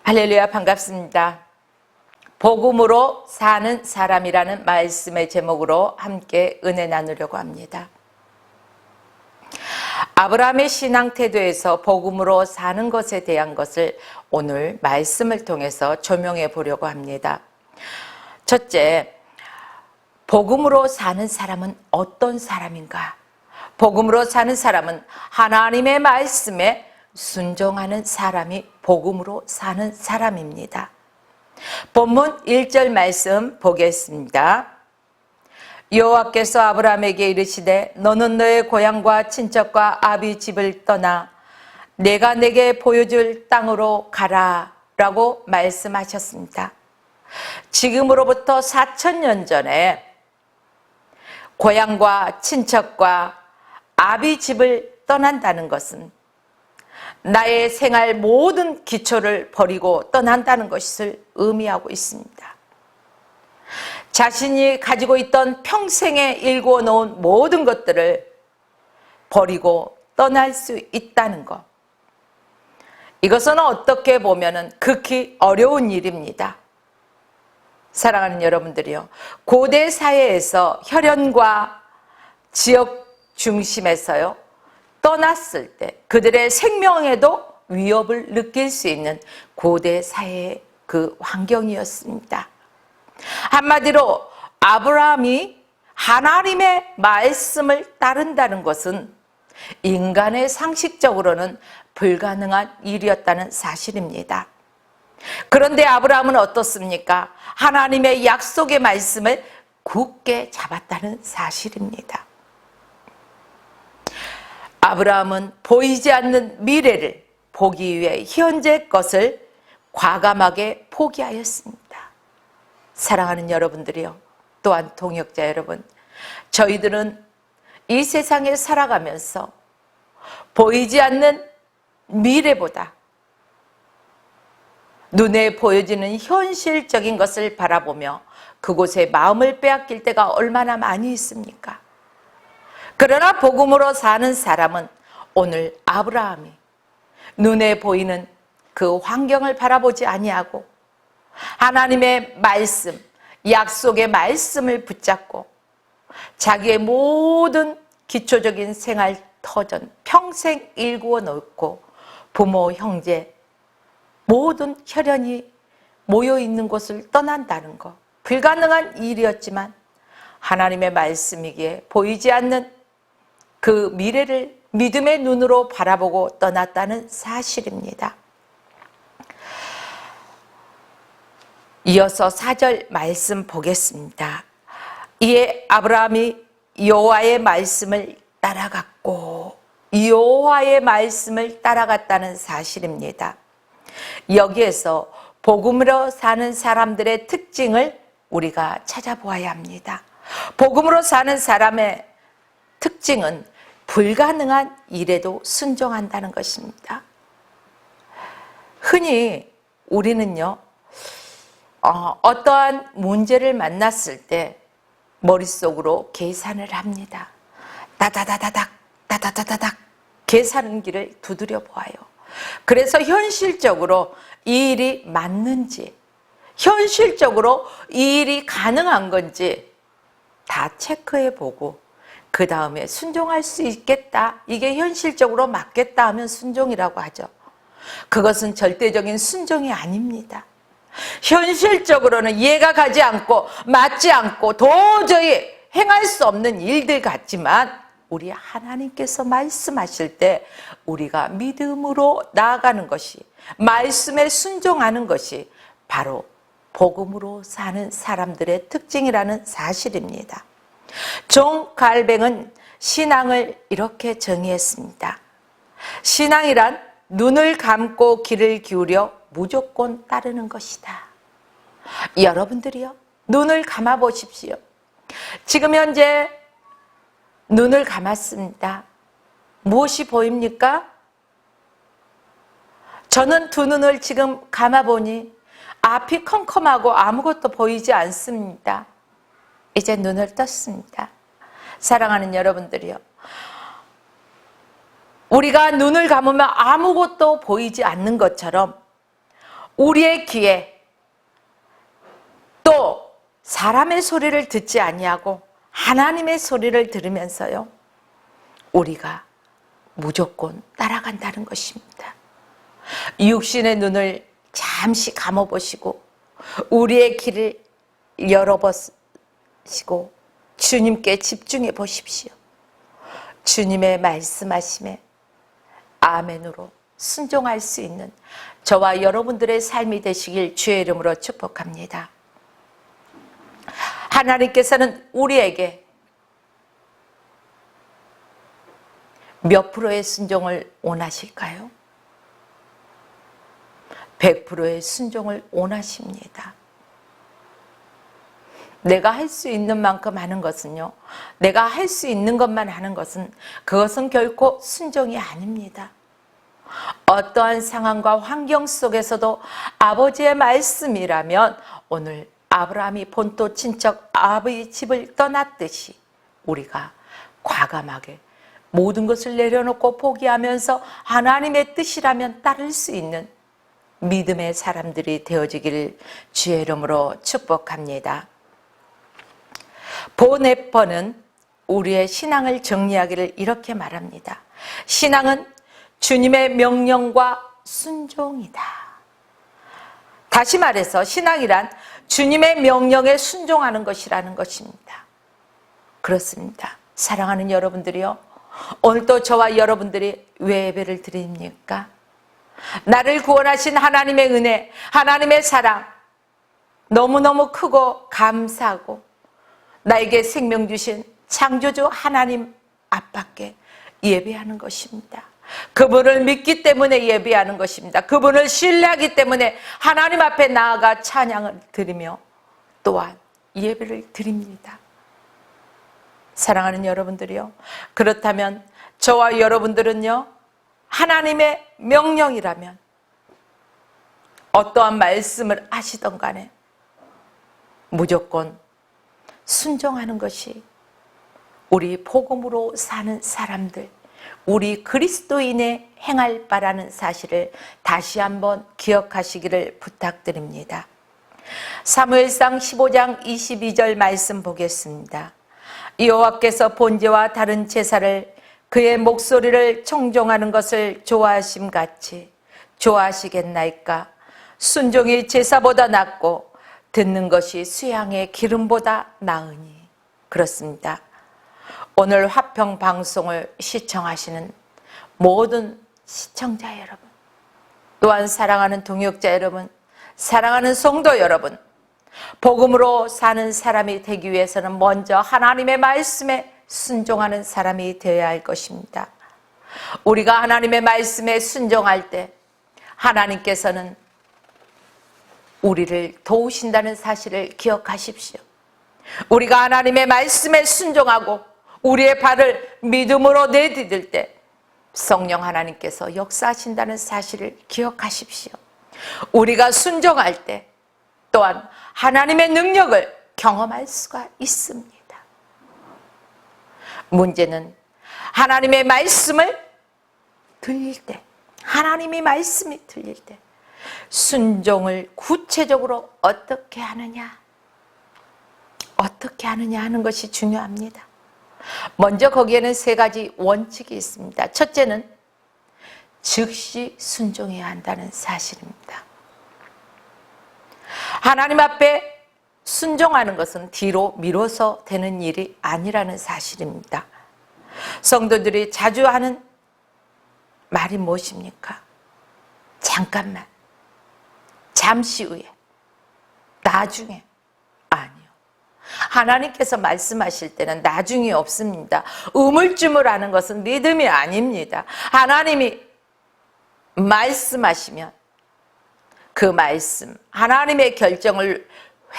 할렐루야, 반갑습니다. 복음으로 사는 사람이라는 말씀의 제목으로 함께 은혜 나누려고 합니다. 아브라함의 신앙 태도에서 복음으로 사는 것에 대한 것을 오늘 말씀을 통해서 조명해 보려고 합니다. 첫째, 복음으로 사는 사람은 어떤 사람인가? 복음으로 사는 사람은 하나님의 말씀에 순종하는 사람이 복음으로 사는 사람입니다. 본문 1절 말씀 보겠습니다. 여호와께서 아브라함에게 이르시되 너는 너의 고향과 친척과 아비 집을 떠나 내가 내게 보여줄 땅으로 가라 라고 말씀하셨습니다. 지금으로부터 4,000년 전에 고향과 친척과 아비 집을 떠난다는 것은 나의 생활 모든 기초를 버리고 떠난다는 것을 의미하고 있습니다. 자신이 가지고 있던 평생에 일구어 놓은 모든 것들을 버리고 떠날 수 있다는 것. 이것은 어떻게 보면 극히 어려운 일입니다. 사랑하는 여러분들이요, 고대 사회에서 혈연과 지역 중심에서요 떠났을 때 그들의 생명에도 위협을 느낄 수 있는 고대 사회의 그 환경이었습니다. 한마디로 아브라함이 하나님의 말씀을 따른다는 것은 인간의 상식적으로는 불가능한 일이었다는 사실입니다. 그런데 아브라함은 어떻습니까? 하나님의 약속의 말씀을 굳게 잡았다는 사실입니다. 아브라함은 보이지 않는 미래를 보기 위해 현재 것을 과감하게 포기하였습니다. 사랑하는 여러분들이요, 또한 동역자 여러분, 저희들은 이 세상에 살아가면서 보이지 않는 미래보다 눈에 보여지는 현실적인 것을 바라보며 그곳에 마음을 빼앗길 때가 얼마나 많이 있습니까? 그러나 복음으로 사는 사람은 오늘 아브라함이 눈에 보이는 그 환경을 바라보지 아니하고 하나님의 말씀, 약속의 말씀을 붙잡고 자기의 모든 기초적인 생활 터전 평생 일구어 놓고 부모, 형제, 모든 혈연이 모여있는 곳을 떠난다는 것, 불가능한 일이었지만 하나님의 말씀이기에 보이지 않는 그 미래를 믿음의 눈으로 바라보고 떠났다는 사실입니다. 이어서 4절 말씀 보겠습니다. 이에 아브라함이 여호와의 말씀을 따라갔고, 여호와의 말씀을 따라갔다는 사실입니다. 여기에서 복음으로 사는 사람들의 특징을 우리가 찾아보아야 합니다. 복음으로 사는 사람의 특징은 불가능한 일에도 순종한다는 것입니다. 흔히 우리는요, 어떠한 문제를 만났을 때 머릿속으로 계산을 합니다. 다다다다닥, 다다다다닥 계산기를 두드려 보아요. 그래서 현실적으로 이 일이 맞는지, 현실적으로 이 일이 가능한 건지 다 체크해 보고 그 다음에 순종할 수 있겠다, 이게 현실적으로 맞겠다 하면 순종이라고 하죠. 그것은 절대적인 순종이 아닙니다. 현실적으로는 이해가 가지 않고 맞지 않고 도저히 행할 수 없는 일들 같지만 우리 하나님께서 말씀하실 때 우리가 믿음으로 나아가는 것이, 말씀에 순종하는 것이 바로 복음으로 사는 사람들의 특징이라는 사실입니다. 존 갈뱅은 신앙을 이렇게 정의했습니다. 신앙이란 눈을 감고 귀를 기울여 무조건 따르는 것이다. 여러분들이요, 눈을 감아 보십시오. 지금 현재 눈을 감았습니다. 무엇이 보입니까? 저는 두 눈을 지금 감아보니 앞이 컴컴하고 아무것도 보이지 않습니다. 이제 눈을 떴습니다. 사랑하는 여러분들이요, 우리가 눈을 감으면 아무것도 보이지 않는 것처럼 우리의 귀에 또 사람의 소리를 듣지 아니하고 하나님의 소리를 들으면서요, 우리가 무조건 따라간다는 것입니다. 육신의 눈을 잠시 감아보시고 우리의 길을 열어보시고 주님께 집중해 보십시오. 주님의 말씀하심에 아멘으로 순종할 수 있는 저와 여러분들의 삶이 되시길 주의 이름으로 축복합니다. 하나님께서는 우리에게 몇 프로의 순종을 원하실까요? 100%의 순종을 원하십니다. 내가 할 수 있는 만큼 하는 것은요, 내가 할 수 있는 것만 하는 것은 그것은 결코 순종이 아닙니다. 어떠한 상황과 환경 속에서도 아버지의 말씀이라면 오늘 아브라함이 본토 친척 아버지 집을 떠났듯이 우리가 과감하게 모든 것을 내려놓고 포기하면서 하나님의 뜻이라면 따를 수 있는 믿음의 사람들이 되어지기를 주의 이름으로 축복합니다. 보네퍼는 우리의 신앙을 정리하기를 이렇게 말합니다. 신앙은 주님의 명령과 순종이다. 다시 말해서 신앙이란 주님의 명령에 순종하는 것이라는 것입니다. 그렇습니다. 사랑하는 여러분들이요, 오늘도 저와 여러분들이 왜 예배를 드립니까? 나를 구원하신 하나님의 은혜, 하나님의 사랑 너무너무 크고 감사하고 나에게 생명 주신 창조주 하나님 앞밖에 예배하는 것입니다. 그분을 믿기 때문에 예배하는 것입니다. 그분을 신뢰하기 때문에 하나님 앞에 나아가 찬양을 드리며 또한 예배를 드립니다. 사랑하는 여러분들이요, 그렇다면 저와 여러분들은요, 하나님의 명령이라면 어떠한 말씀을 하시던 간에 무조건 순종하는 것이 우리 복음으로 사는 사람들, 우리 그리스도인의 행할 바라는 사실을 다시 한번 기억하시기를 부탁드립니다. 사무엘상 15장 22절 말씀 보겠습니다. 여호와께서 번제와 다른 제사를 그의 목소리를 청종하는 것을 좋아하심 같이 좋아하시겠나이까? 순종이 제사보다 낫고 듣는 것이 수양의 기름보다 나으니. 그렇습니다. 오늘 화평 방송을 시청하시는 모든 시청자 여러분, 또한 사랑하는 동역자 여러분, 사랑하는 성도 여러분, 복음으로 사는 사람이 되기 위해서는 먼저 하나님의 말씀에 순종하는 사람이 되어야 할 것입니다. 우리가 하나님의 말씀에 순종할 때 하나님께서는 우리를 도우신다는 사실을 기억하십시오. 우리가 하나님의 말씀에 순종하고 우리의 발을 믿음으로 내디딜 때 성령 하나님께서 역사하신다는 사실을 기억하십시오. 우리가 순종할 때 또한 하나님의 능력을 경험할 수가 있습니다. 문제는 하나님의 말씀을 들릴 때, 하나님의 말씀이 들릴 때 순종을 구체적으로 어떻게 하느냐 하는 것이 중요합니다. 먼저 거기에는 세 가지 원칙이 있습니다. 첫째는 즉시 순종해야 한다는 사실입니다. 하나님 앞에 순종하는 것은 뒤로 미뤄서 되는 일이 아니라는 사실입니다. 성도들이 자주 하는 말이 무엇입니까? 잠깐만, 잠시 후에, 나중에. 아니요. 하나님께서 말씀하실 때는 나중이 없습니다. 우물쭈물하는 것은 믿음이 아닙니다. 하나님이 말씀하시면 그 말씀, 하나님의 결정을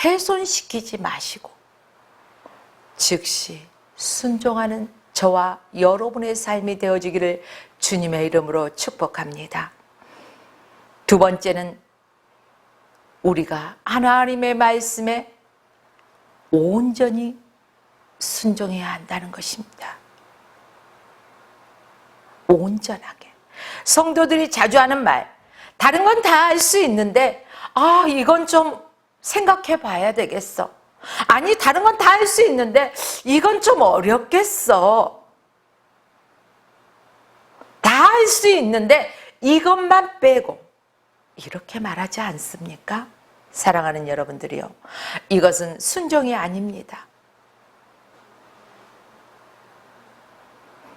훼손시키지 마시고 즉시 순종하는 저와 여러분의 삶이 되어지기를 주님의 이름으로 축복합니다. 두 번째는 우리가 하나님의 말씀에 온전히 순종해야 한다는 것입니다. 온전하게. 성도들이 자주 하는 말, 다른 건 다 할 수 있는데 이건 좀 생각해 봐야 되겠어. 아니, 다른 건 다 할 수 있는데 이건 좀 어렵겠어. 다 할 수 있는데 이것만 빼고, 이렇게 말하지 않습니까? 사랑하는 여러분들이요, 이것은 순종이 아닙니다.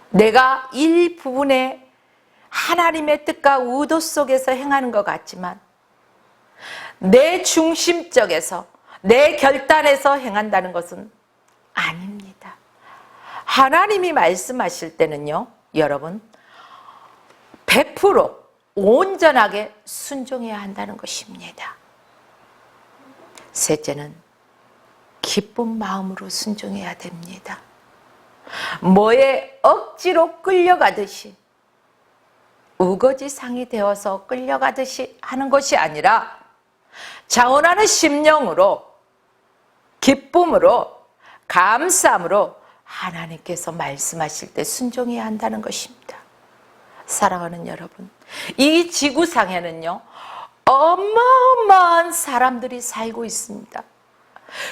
내가 일부분에 하나님의 뜻과 의도 속에서 행하는 것 같지만 내 중심적에서, 내 결단에서 행한다는 것은 아닙니다. 하나님이 말씀하실 때는요, 여러분 100% 온전하게 순종해야 한다는 것입니다. 셋째는 기쁜 마음으로 순종해야 됩니다. 뭐에 억지로 끌려가듯이, 우거지상이 되어서 끌려가듯이 하는 것이 아니라 자원하는 심령으로, 기쁨으로, 감사함으로 하나님께서 말씀하실 때 순종해야 한다는 것입니다. 사랑하는 여러분, 이 지구상에는요 어마어마한 사람들이 살고 있습니다.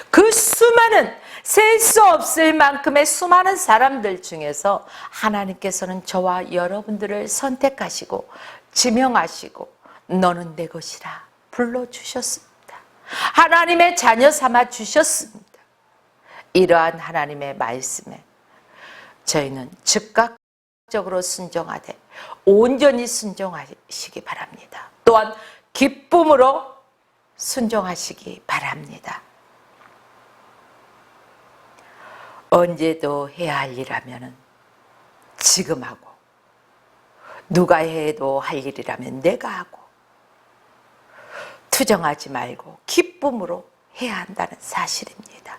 그 수많은, 셀 수 없을 만큼의 수많은 사람들 중에서 하나님께서는 저와 여러분들을 선택하시고 지명하시고 너는 내 것이라 불러주셨습니다. 하나님의 자녀 삼아 주셨습니다. 이러한 하나님의 말씀에 저희는 즉각적으로 순종하되 온전히 순종하시기 바랍니다. 또한 기쁨으로 순종하시기 바랍니다. 언제도 해야 할 일이라면 지금 하고, 누가 해도 할 일이라면 내가 하고, 투정하지 말고 기쁨으로 해야 한다는 사실입니다.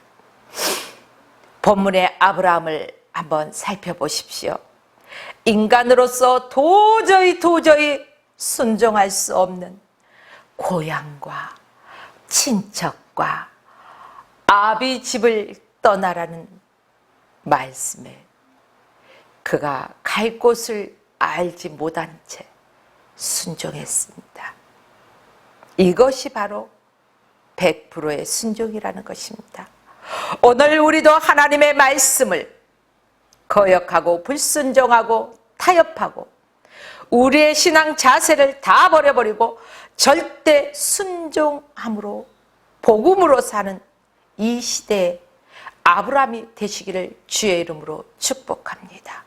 본문의 아브라함을 한번 살펴보십시오. 인간으로서 도저히 순종할 수 없는 고향과 친척과 아비 집을 떠나라는 말씀에 그가 갈 곳을 알지 못한 채 순종했습니다. 이것이 바로 100%의 순종이라는 것입니다. 오늘 우리도 하나님의 말씀을 거역하고 불순종하고 타협하고 우리의 신앙 자세를 다 버려버리고 절대 순종함으로, 복음으로 사는 이 시대에 아브라함이 되시기를 주의 이름으로 축복합니다.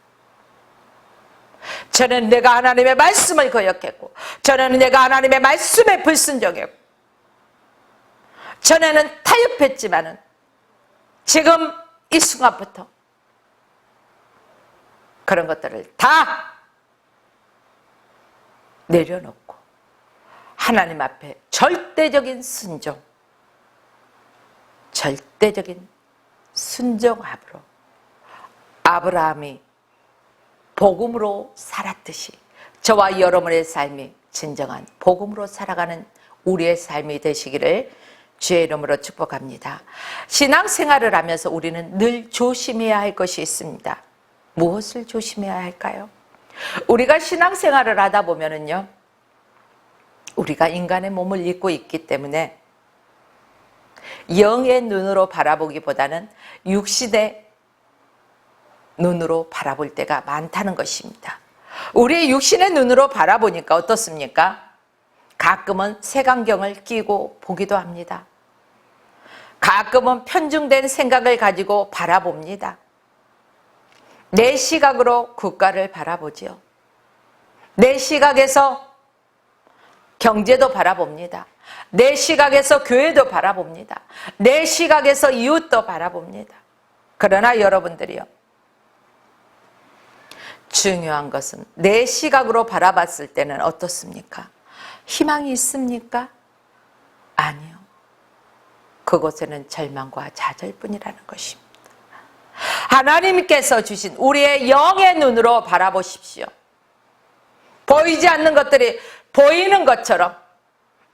저는 내가 하나님의 말씀을 거역했고, 저는 내가 하나님의 말씀에 불순종했고, 전에는 타협했지만은 지금 이 순간부터 그런 것들을 다 내려놓고 하나님 앞에 절대적인 순종, 절대적인 순종함으로 아브라함이 복음으로 살았듯이 저와 여러분의 삶이 진정한 복음으로 살아가는 우리의 삶이 되시기를 주의 이름으로 축복합니다. 신앙생활을 하면서 우리는 늘 조심해야 할 것이 있습니다. 무엇을 조심해야 할까요? 우리가 신앙생활을 하다 보면은요, 우리가 인간의 몸을 입고 있기 때문에 영의 눈으로 바라보기보다는 육신의 눈으로 바라볼 때가 많다는 것입니다. 우리의 육신의 눈으로 바라보니까 어떻습니까? 가끔은 색안경을 끼고 보기도 합니다. 가끔은 편중된 생각을 가지고 바라봅니다. 내 시각으로 국가를 바라보지요. 내 시각에서 경제도 바라봅니다. 내 시각에서 교회도 바라봅니다. 내 시각에서 이웃도 바라봅니다. 그러나 여러분들이요, 중요한 것은 내 시각으로 바라봤을 때는 어떻습니까? 희망이 있습니까? 아니요. 그곳에는 절망과 좌절뿐이라는 것입니다. 하나님께서 주신 우리의 영의 눈으로 바라보십시오. 보이지 않는 것들이 보이는 것처럼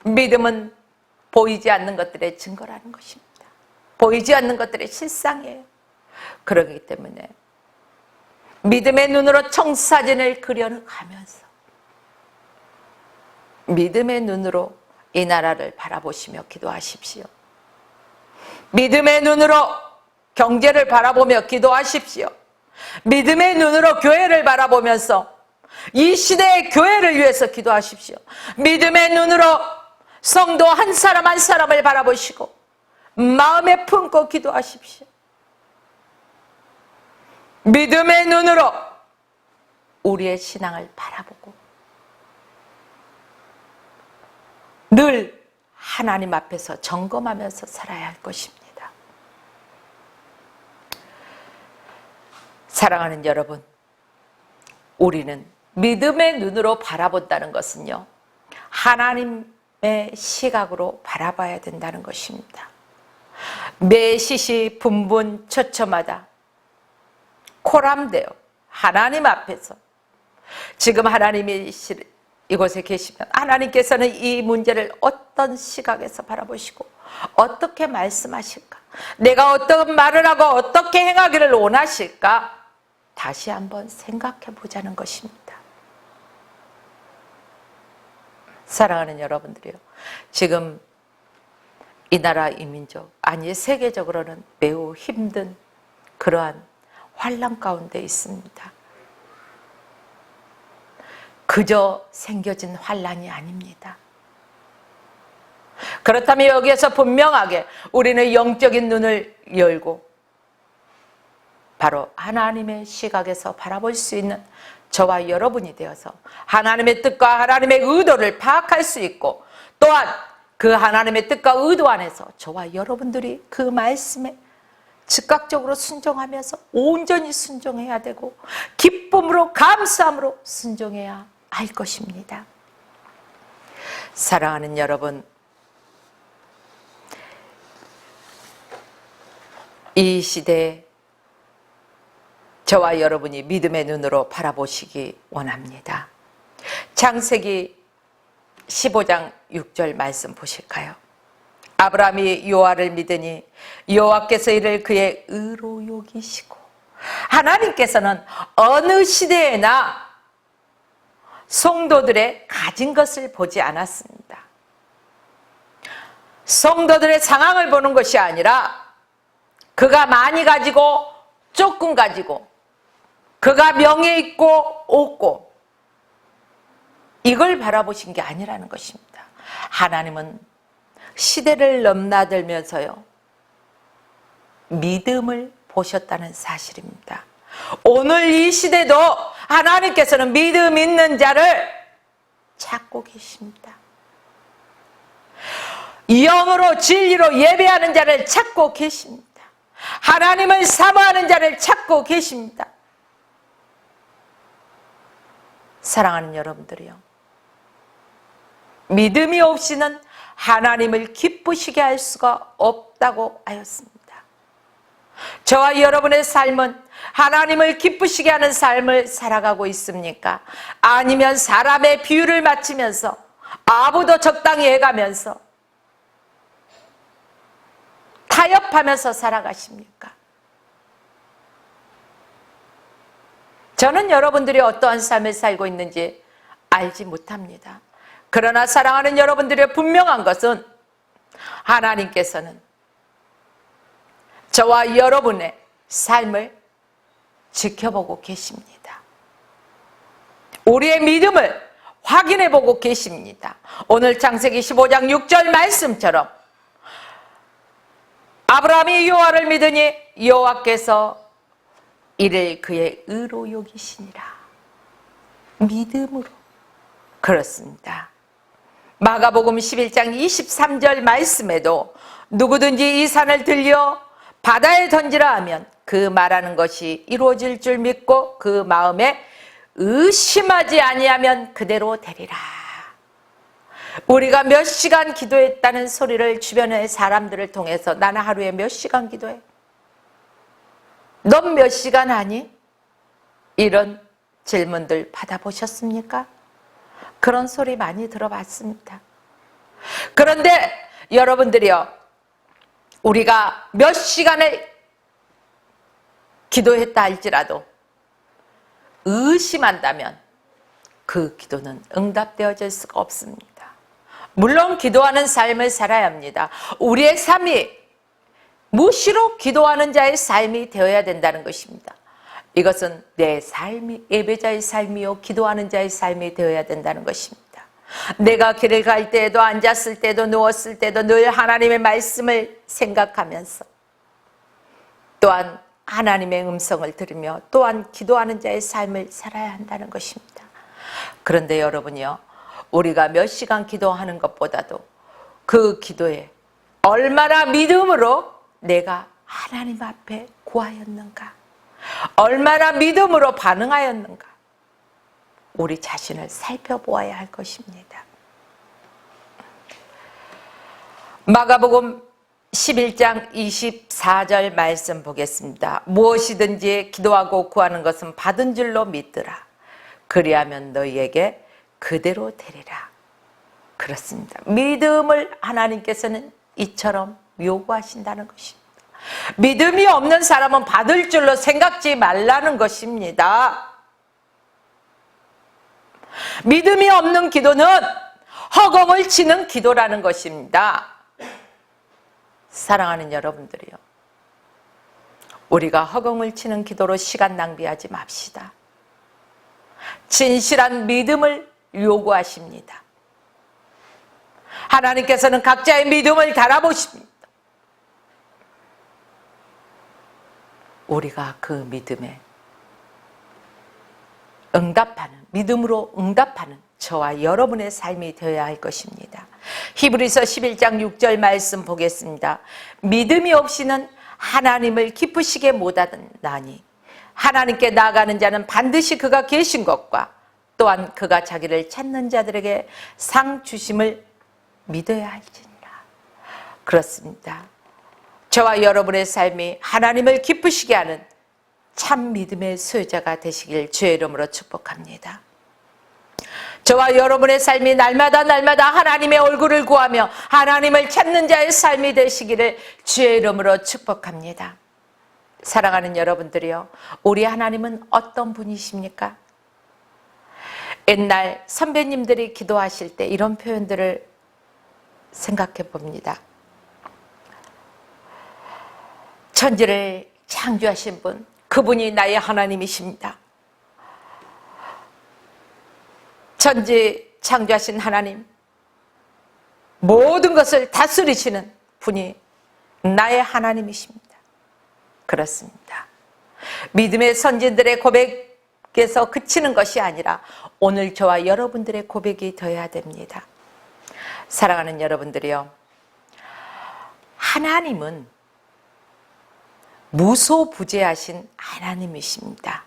믿음은 보이지 않는 것들의 증거라는 것입니다. 보이지 않는 것들의 실상이에요. 그렇기 때문에 믿음의 눈으로 청사진을 그려가면서 믿음의 눈으로 이 나라를 바라보시며 기도하십시오. 믿음의 눈으로 경제를 바라보며 기도하십시오. 믿음의 눈으로 교회를 바라보면서 이 시대의 교회를 위해서 기도하십시오. 믿음의 눈으로 성도 한 사람 한 사람을 바라보시고 마음에 품고 기도하십시오. 믿음의 눈으로 우리의 신앙을 바라보고 늘 하나님 앞에서 점검하면서 살아야 할 것입니다. 사랑하는 여러분, 우리는 믿음의 눈으로 바라본다는 것은요, 하나님의 시각으로 바라봐야 된다는 것입니다. 매 시시 분분 처처마다 코람되어 하나님 앞에서 지금 하나님이 이곳에 계시면 하나님께서는 이 문제를 어떤 시각에서 바라보시고 어떻게 말씀하실까? 내가 어떤 말을 하고 어떻게 행하기를 원하실까? 다시 한번 생각해 보자는 것입니다. 사랑하는 여러분들이요, 지금 이 나라 이 민족, 아니 세계적으로는 매우 힘든 그러한 환난 가운데 있습니다. 그저 생겨진 환난이 아닙니다. 그렇다면 여기에서 분명하게 우리는 영적인 눈을 열고 바로 하나님의 시각에서 바라볼 수 있는 저와 여러분이 되어서 하나님의 뜻과 하나님의 의도를 파악할 수 있고, 또한 그 하나님의 뜻과 의도 안에서 저와 여러분들이 그 말씀에 즉각적으로 순종하면서 온전히 순종해야 되고 기쁨으로 감사함으로 순종해야 할 것입니다. 사랑하는 여러분, 이 시대에 저와 여러분이 믿음의 눈으로 바라보시기 원합니다. 창세기 15장 6절 말씀 보실까요? 아브라함이 여호와를 믿으니 여호와께서 이를 그의 의로 여기시고, 하나님께서는 어느 시대에나 성도들의 가진 것을 보지 않았습니다. 성도들의 상황을 보는 것이 아니라 그가 많이 가지고 조금 가지고, 그가 명예 있고 없고, 이걸 바라보신 게 아니라는 것입니다. 하나님은 시대를 넘나들면서요, 믿음을 보셨다는 사실입니다. 오늘 이 시대도 하나님께서는 믿음 있는 자를 찾고 계십니다. 영으로 진리로 예배하는 자를 찾고 계십니다. 하나님을 사모하는 자를 찾고 계십니다. 사랑하는 여러분들이요, 믿음이 없이는 하나님을 기쁘시게 할 수가 없다고 하였습니다. 저와 여러분의 삶은 하나님을 기쁘시게 하는 삶을 살아가고 있습니까? 아니면 사람의 비유를 맞추면서 아부도 적당히 해가면서 타협하면서 살아가십니까? 저는 여러분들이 어떠한 삶을 살고 있는지 알지 못합니다. 그러나 사랑하는 여러분들의 분명한 것은 하나님께서는 저와 여러분의 삶을 지켜보고 계십니다. 우리의 믿음을 확인해 보고 계십니다. 오늘 창세기 15장 6절 말씀처럼 아브라함이 여호와를 믿으니 여호와께서 이를 그의 의로 여기시니라. 믿음으로. 그렇습니다. 마가복음 11장 23절 말씀에도 누구든지 이 산을 들려 바다에 던지라 하면 그 말하는 것이 이루어질 줄 믿고 그 마음에 의심하지 아니하면 그대로 되리라. 우리가 몇 시간 기도했다는 소리를 주변의 사람들을 통해서 나는 하루에 몇 시간 기도해? 넌 몇 시간 하니? 이런 질문들 받아보셨습니까? 그런 소리 많이 들어봤습니다. 그런데 여러분들이요, 우리가 몇 시간을 기도했다 할지라도 의심한다면 그 기도는 응답되어질 수가 없습니다. 물론 기도하는 삶을 살아야 합니다. 우리의 삶이 무시로 기도하는 자의 삶이 되어야 된다는 것입니다. 이것은 내 삶이 예배자의 삶이요 기도하는 자의 삶이 되어야 된다는 것입니다. 내가 길을 갈 때에도 앉았을 때도 누웠을 때도 늘 하나님의 말씀을 생각하면서 또한 하나님의 음성을 들으며 또한 기도하는 자의 삶을 살아야 한다는 것입니다. 그런데 여러분이요, 우리가 몇 시간 기도하는 것보다도 그 기도에 얼마나 믿음으로 내가 하나님 앞에 구하였는가, 얼마나 믿음으로 반응하였는가, 우리 자신을 살펴보아야 할 것입니다. 마가복음 11장 24절 말씀 보겠습니다. 무엇이든지 기도하고 구하는 것은 받은 줄로 믿으라. 그리하면 너희에게 그대로 되리라. 그렇습니다. 믿음을 하나님께서는 이처럼 요구하신다는 것입니다. 믿음이 없는 사람은 받을 줄로 생각지 말라는 것입니다. 믿음이 없는 기도는 허공을 치는 기도라는 것입니다. 사랑하는 여러분들이요, 우리가 허공을 치는 기도로 시간 낭비하지 맙시다. 진실한 믿음을 요구하십니다. 하나님께서는 각자의 믿음을 달아보십니다. 우리가 그 믿음에 응답하는, 믿음으로 응답하는 저와 여러분의 삶이 되어야 할 것입니다. 히브리서 11장 6절 말씀 보겠습니다. 믿음이 없이는 하나님을 기쁘시게 못하나니 하나님께 나아가는 자는 반드시 그가 계신 것과 또한 그가 자기를 찾는 자들에게 상 주심을 믿어야 할지니라. 그렇습니다. 저와 여러분의 삶이 하나님을 기쁘시게 하는 참 믿음의 소유자가 되시길 주의 이름으로 축복합니다. 저와 여러분의 삶이 날마다 하나님의 얼굴을 구하며 하나님을 찾는 자의 삶이 되시기를 주의 이름으로 축복합니다. 사랑하는 여러분들이요, 우리 하나님은 어떤 분이십니까? 옛날 선배님들이 기도하실 때 이런 표현들을 생각해 봅니다. 천지를 창조하신 분, 그분이 나의 하나님이십니다. 천지 창조하신 하나님, 모든 것을 다스리시는 분이 나의 하나님이십니다. 그렇습니다. 믿음의 선진들의 고백에서 그치는 것이 아니라 오늘 저와 여러분들의 고백이 되어야 됩니다. 사랑하는 여러분들이요, 하나님은 무소부재하신 하나님이십니다.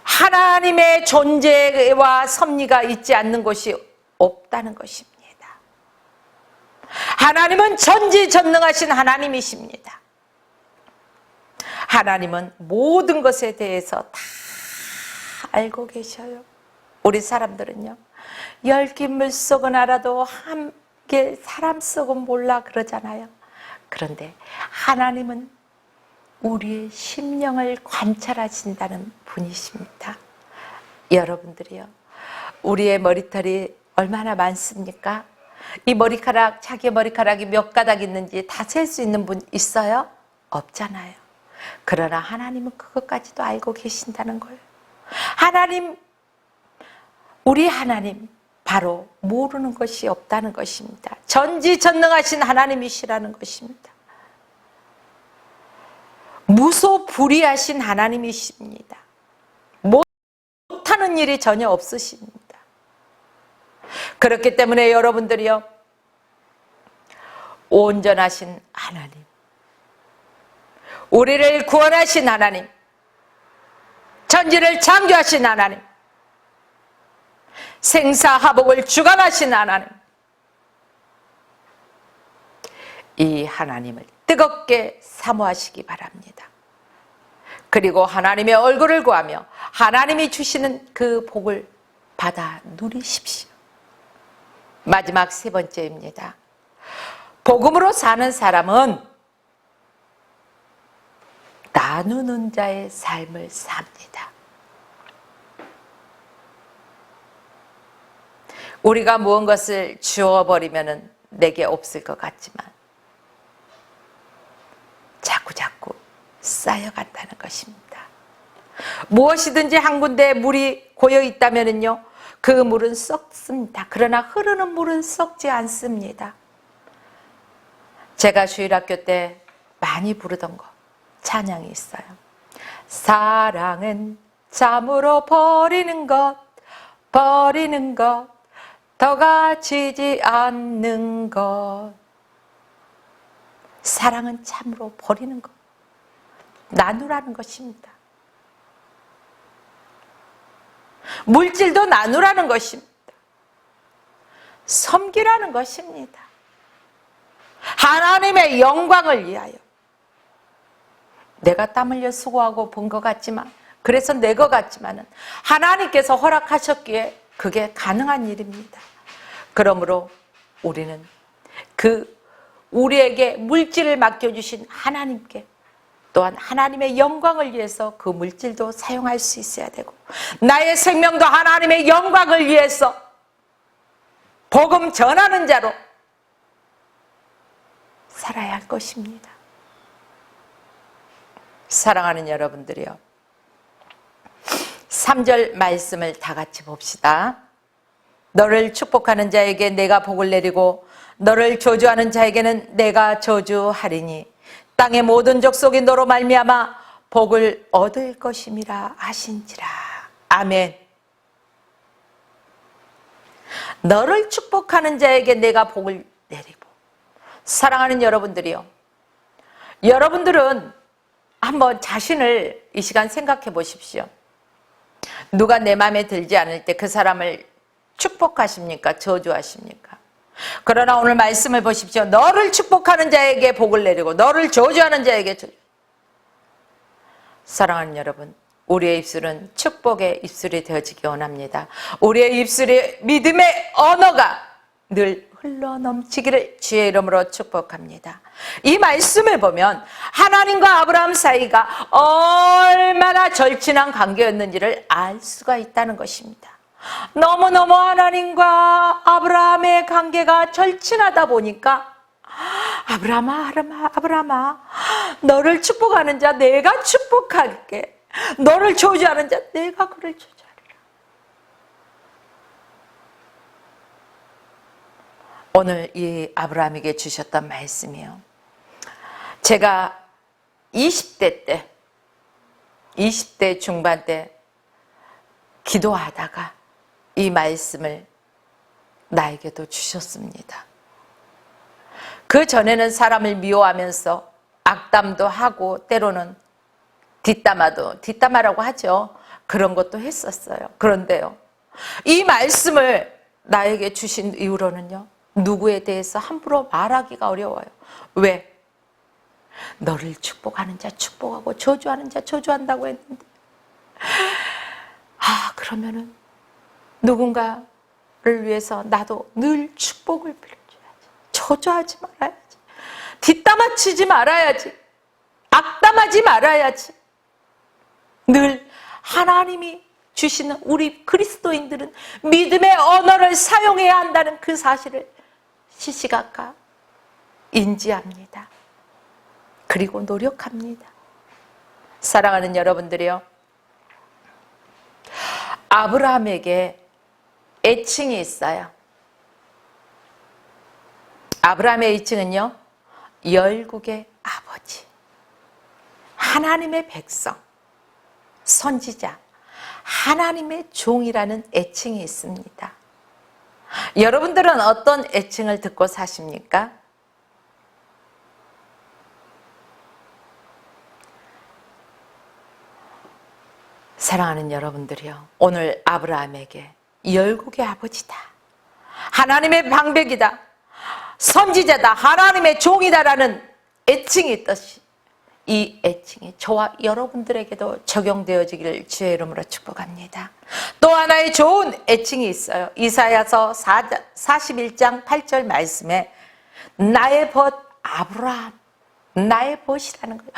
하나님의 존재와 섭리가 있지 않는 것이 없다는 것입니다. 하나님은 전지전능하신 하나님이십니다. 하나님은 모든 것에 대해서 다 알고 계셔요. 우리 사람들은요, 열 물속은 알아도 한 개 사람 속은 몰라 그러잖아요. 그런데 하나님은 우리의 심령을 관찰하신다는 분이십니다. 여러분들이요, 우리의 머리털이 얼마나 많습니까? 이 머리카락, 자기 머리카락이 몇 가닥 있는지 다 셀 수 있는 분 있어요? 없잖아요. 그러나 하나님은 그것까지도 알고 계신다는 거예요. 하나님, 우리 하나님 바로 모르는 것이 없다는 것입니다. 전지전능하신 하나님이시라는 것입니다. 무소불위하신 하나님이십니다. 못하는 일이 전혀 없으십니다. 그렇기 때문에 여러분들이요, 온전하신 하나님, 우리를 구원하신 하나님, 천지를 창조하신 하나님, 생사화복을 주관하신 하나님, 이 하나님을 뜨겁게 사모하시기 바랍니다. 그리고 하나님의 얼굴을 구하며 하나님이 주시는 그 복을 받아 누리십시오. 마지막 세 번째입니다. 복음으로 사는 사람은 나누는 자의 삶을 삽니다. 우리가 무언것을 주어버리면 내게 없을 것 같지만 자꾸자꾸 쌓여간다는 것입니다. 무엇이든지 한 군데 물이 고여 있다면요, 그 물은 썩습니다. 그러나 흐르는 물은 썩지 않습니다. 제가 주일학교 때 많이 부르던 거, 찬양이 있어요. 사랑은 참으로 버리는 것, 더 가지지 않는 것. 사랑은 참으로 버리는 것, 나누라는 것입니다. 물질도 나누라는 것입니다. 섬기라는 것입니다. 하나님의 영광을 위하여. 내가 땀 흘려 수고하고 본 것 같지만, 그래서 내 것 같지만은 하나님께서 허락하셨기에 그게 가능한 일입니다. 그러므로 우리는 우리에게 물질을 맡겨주신 하나님께, 또한 하나님의 영광을 위해서 그 물질도 사용할 수 있어야 되고, 나의 생명도 하나님의 영광을 위해서 복음 전하는 자로 살아야 할 것입니다. 사랑하는 여러분들이요, 3절 말씀을 다 같이 봅시다. 너를 축복하는 자에게 내가 복을 내리고 너를 저주하는 자에게는 내가 저주하리니 땅의 모든 족속이 너로 말미암아 복을 얻을 것임이라 하신지라. 아멘. 너를 축복하는 자에게 내가 복을 내리고. 사랑하는 여러분들이요, 여러분들은 한번 자신을 이 시간 생각해 보십시오. 누가 내 마음에 들지 않을 때 그 사람을 축복하십니까? 저주하십니까? 그러나 오늘 말씀을 보십시오. 너를 축복하는 자에게 복을 내리고 너를 저주하는 자에게 저주. 사랑하는 여러분, 우리의 입술은 축복의 입술이 되어지기 원합니다. 우리의 입술에 믿음의 언어가 늘 흘러넘치기를 주의 이름으로 축복합니다. 이 말씀을 보면 하나님과 아브라함 사이가 얼마나 절친한 관계였는지를 알 수가 있다는 것입니다. 너무너무 하나님과 아브라함의 관계가 절친하다 보니까 아브라함아, 너를 축복하는 자 내가 축복할게, 너를 저주하는 자 내가 그를 저주하리라. 오늘 이 아브라함에게 주셨던 말씀이요, 제가 20대 중반 때 기도하다가 이 말씀을 나에게도 주셨습니다. 그 전에는 사람을 미워하면서 악담도 하고 때로는 뒷담화라고 하죠. 그런 것도 했었어요. 그런데요, 이 말씀을 나에게 주신 이후로는요, 누구에 대해서 함부로 말하기가 어려워요. 왜? 너를 축복하는 자 축복하고 저주하는 자 저주한다고 했는데, 그러면은 누군가를 위해서 나도 늘 축복을 빌어줘야지, 저주하지 말아야지, 뒷담화치지 말아야지, 악담하지 말아야지. 늘 하나님이 주시는 우리 그리스도인들은 믿음의 언어를 사용해야 한다는 그 사실을 시시각각 인지합니다. 그리고 노력합니다. 사랑하는 여러분들이요, 아브라함에게 애칭이 있어요. 아브라함의 애칭은요, 열국의 아버지, 하나님의 백성, 선지자, 하나님의 종이라는 애칭이 있습니다. 여러분들은 어떤 애칭을 듣고 사십니까? 사랑하는 여러분들이요, 오늘 아브라함에게 열국의 아버지다, 하나님의 방백이다, 선지자다, 하나님의 종이다라는 애칭이 있듯이 이 애칭이 저와 여러분들에게도 적용되어지기를 주의 이름으로 축복합니다. 또 하나의 좋은 애칭이 있어요. 이사야서 41장 8절 말씀에 나의 벗 아브라함, 나의 벗이라는 거예요.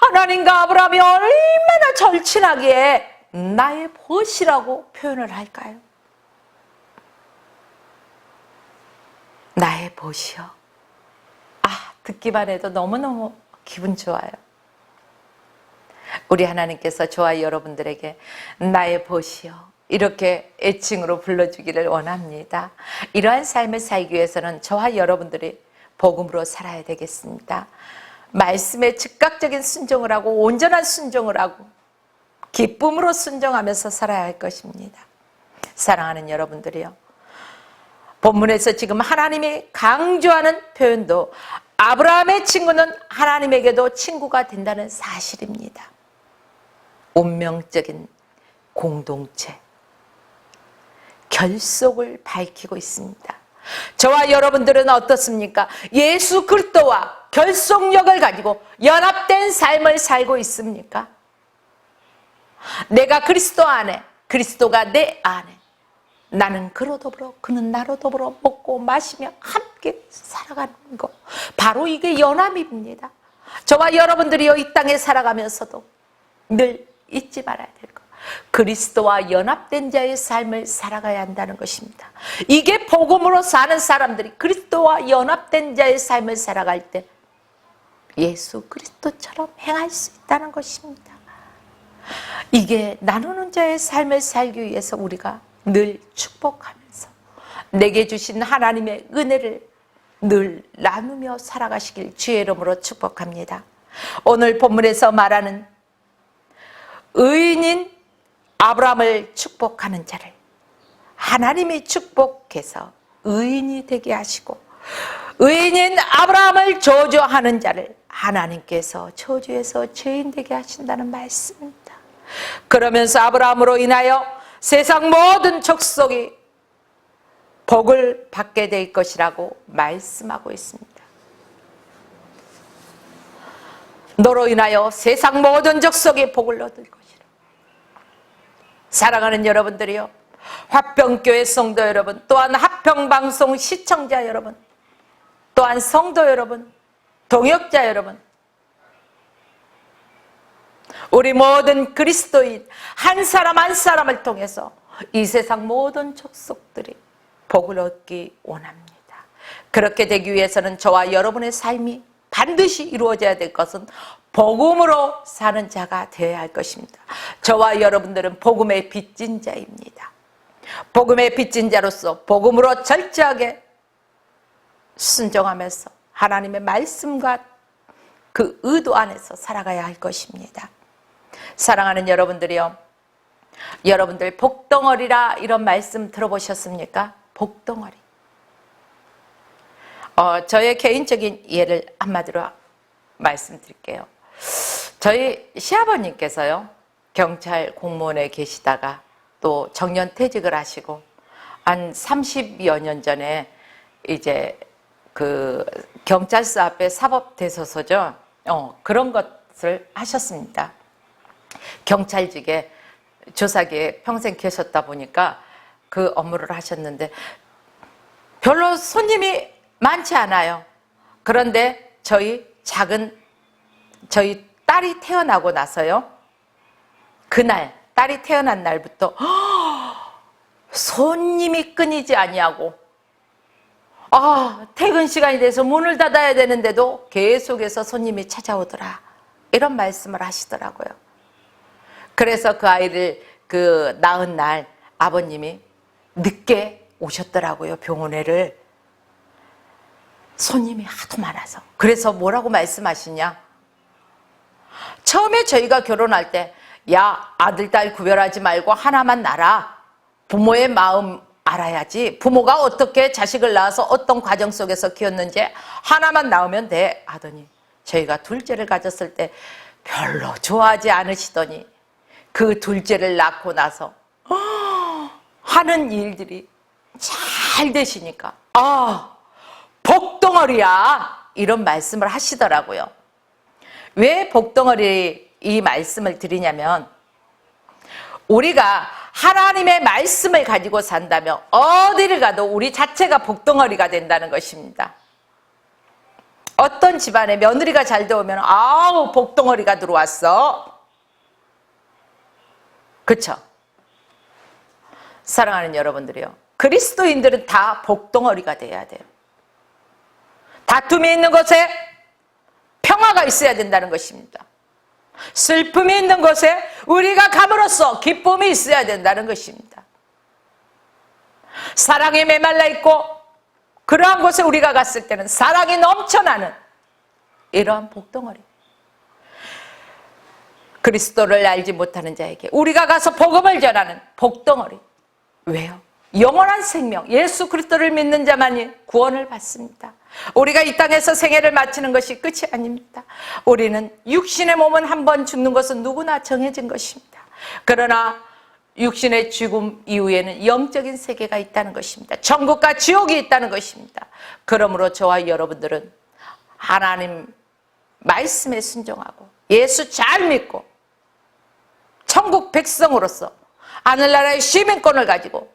하나님과 아브라함이 얼마나 절친하기에 나의 벗이라고 표현을 할까요? 나의 보시오. 듣기만 해도 너무너무 기분 좋아요. 우리 하나님께서 저와 여러분들에게 나의 보시오 이렇게 애칭으로 불러주기를 원합니다. 이러한 삶을 살기 위해서는 저와 여러분들이 복음으로 살아야 되겠습니다. 말씀에 즉각적인 순종을 하고 온전한 순종을 하고 기쁨으로 순종하면서 살아야 할 것입니다. 사랑하는 여러분들이요, 본문에서 지금 하나님이 강조하는 표현도 아브라함의 친구는 하나님에게도 친구가 된다는 사실입니다. 운명적인 공동체, 결속을 밝히고 있습니다. 저와 여러분들은 어떻습니까? 예수 그리스도와 결속력을 가지고 연합된 삶을 살고 있습니까? 내가 그리스도 안에, 그리스도가 내 안에, 나는 그로 더불어 그는 나로 더불어 먹고 마시며 함께 살아가는 것, 바로 이게 연합입니다. 저와 여러분들이요, 이 땅에 살아가면서도 늘 잊지 말아야 될 것, 그리스도와 연합된 자의 삶을 살아가야 한다는 것입니다. 이게 복음으로 사는 사람들이 그리스도와 연합된 자의 삶을 살아갈 때 예수 그리스도처럼 행할 수 있다는 것입니다. 이게 나누는 자의 삶을 살기 위해서 우리가 늘 축복하면서 내게 주신 하나님의 은혜를 늘 나누며 살아가시길 주의 이름으로 축복합니다. 오늘 본문에서 말하는 의인인 아브라함을 축복하는 자를 하나님이 축복해서 의인이 되게 하시고, 의인인 아브라함을 저주하는 자를 하나님께서 저주해서 죄인 되게 하신다는 말씀입니다. 그러면서 아브라함으로 인하여 세상 모든 족속이 복을 받게 될 것이라고 말씀하고 있습니다. 너로 인하여 세상 모든 족속이 복을 얻을 것이라. 사랑하는 여러분들이요, 화평교회 성도 여러분, 또한 화평방송 시청자 여러분, 또한 성도 여러분, 동역자 여러분, 우리 모든 그리스도인 한 사람 한 사람을 통해서 이 세상 모든 족속들이 복을 얻기 원합니다. 그렇게 되기 위해서는 저와 여러분의 삶이 반드시 이루어져야 될 것은 복음으로 사는 자가 되어야 할 것입니다. 저와 여러분들은 복음의 빚진 자입니다. 복음의 빚진 자로서 복음으로 철저하게 순종하면서 하나님의 말씀과 그 의도 안에서 살아가야 할 것입니다. 사랑하는 여러분들이요, 여러분들 복덩어리라 이런 말씀 들어보셨습니까? 복덩어리. 저의 개인적인 예를 한마디로 말씀드릴게요. 저희 시아버님께서요, 경찰 공무원에 계시다가 또 정년퇴직을 하시고 한 30여 년 전에 이제 그 경찰서 앞에 사법대소서죠, 그런 것을 하셨습니다. 경찰직에 조사기에 평생 계셨다 보니까 그 업무를 하셨는데 별로 손님이 많지 않아요. 그런데 저희 딸이 태어나고 나서요, 그날 딸이 태어난 날부터 손님이 끊이지 아니하고, 퇴근 시간이 돼서 문을 닫아야 되는데도 계속해서 손님이 찾아오더라, 이런 말씀을 하시더라고요. 그래서 그 아이를 낳은 날 아버님이 늦게 오셨더라고요, 병원에를. 손님이 하도 많아서. 그래서 뭐라고 말씀하시냐, 처음에 저희가 결혼할 때, 야, 아들 딸 구별하지 말고 하나만 낳아라, 부모의 마음 알아야지, 부모가 어떻게 자식을 낳아서 어떤 과정 속에서 키웠는지 하나만 낳으면 돼 하더니, 저희가 둘째를 가졌을 때 별로 좋아하지 않으시더니 그 둘째를 낳고 나서 하는 일들이 잘 되시니까 복덩어리야, 이런 말씀을 하시더라고요. 왜 복덩어리 이 말씀을 드리냐면, 우리가 하나님의 말씀을 가지고 산다면 어디를 가도 우리 자체가 복덩어리가 된다는 것입니다. 어떤 집안에 며느리가 잘 되오면 아우 복덩어리가 들어왔어, 그쵸? 사랑하는 여러분들이요, 그리스도인들은 다 복덩어리가 돼야 돼요. 다툼이 있는 곳에 평화가 있어야 된다는 것입니다. 슬픔이 있는 곳에 우리가 감으로써 기쁨이 있어야 된다는 것입니다. 사랑에 메말라 있고 그러한 곳에 우리가 갔을 때는 사랑이 넘쳐나는 이러한 복덩어리. 그리스도를 알지 못하는 자에게 우리가 가서 복음을 전하는 복덩어리. 왜요? 영원한 생명, 예수 그리스도를 믿는 자만이 구원을 받습니다. 우리가 이 땅에서 생애를 마치는 것이 끝이 아닙니다. 우리는 육신의 몸은 한 번 죽는 것은 누구나 정해진 것입니다. 그러나 육신의 죽음 이후에는 영적인 세계가 있다는 것입니다. 천국과 지옥이 있다는 것입니다. 그러므로 저와 여러분들은 하나님 말씀에 순종하고 예수 잘 믿고 천국 백성으로서 하늘나라의 시민권을 가지고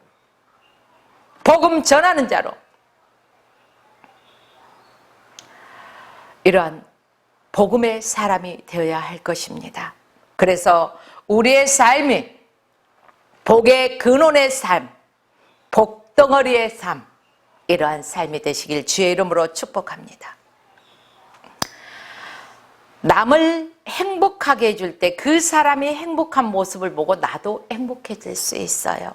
복음 전하는 자로 이러한 복음의 사람이 되어야 할 것입니다. 그래서 우리의 삶이 복의 근원의 삶, 복덩어리의 삶, 이러한 삶이 되시길 주의 이름으로 축복합니다. 남을 행복하게 해줄 때 그 사람이 행복한 모습을 보고 나도 행복해질 수 있어요.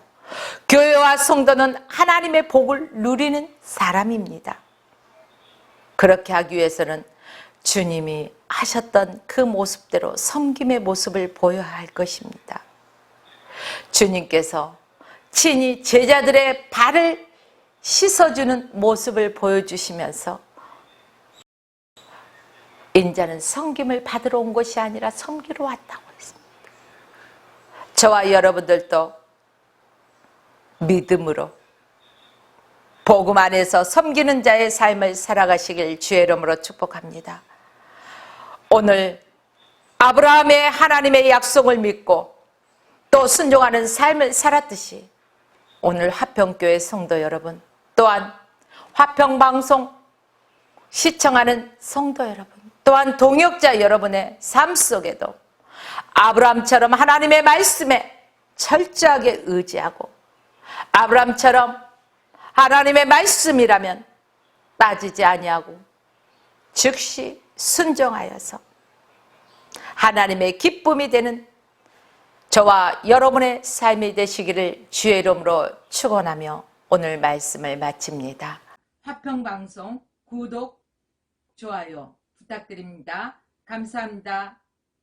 교회와 성도는 하나님의 복을 누리는 사람입니다. 그렇게 하기 위해서는 주님이 하셨던 그 모습대로 섬김의 모습을 보여야 할 것입니다. 주님께서 친히 제자들의 발을 씻어주는 모습을 보여주시면서 인자는 섬김을 받으러 온 것이 아니라 섬기러 왔다고 했습니다. 저와 여러분들도 믿음으로 복음 안에서 섬기는 자의 삶을 살아가시길 주의 이름으로 축복합니다. 오늘 아브라함의 하나님의 약속을 믿고 또 순종하는 삶을 살았듯이 오늘 화평교회 성도 여러분, 또한 화평방송 시청하는 성도 여러분, 또한 동역자 여러분의 삶 속에도 아브라함처럼 하나님의 말씀에 철저하게 의지하고 아브라함처럼 하나님의 말씀이라면 따지지 아니하고 즉시 순종하여서 하나님의 기쁨이 되는 저와 여러분의 삶이 되시기를 주의 이름으로 축원하며 오늘 말씀을 마칩니다. 화평방송 구독, 좋아요 부탁드립니다. 감사합니다.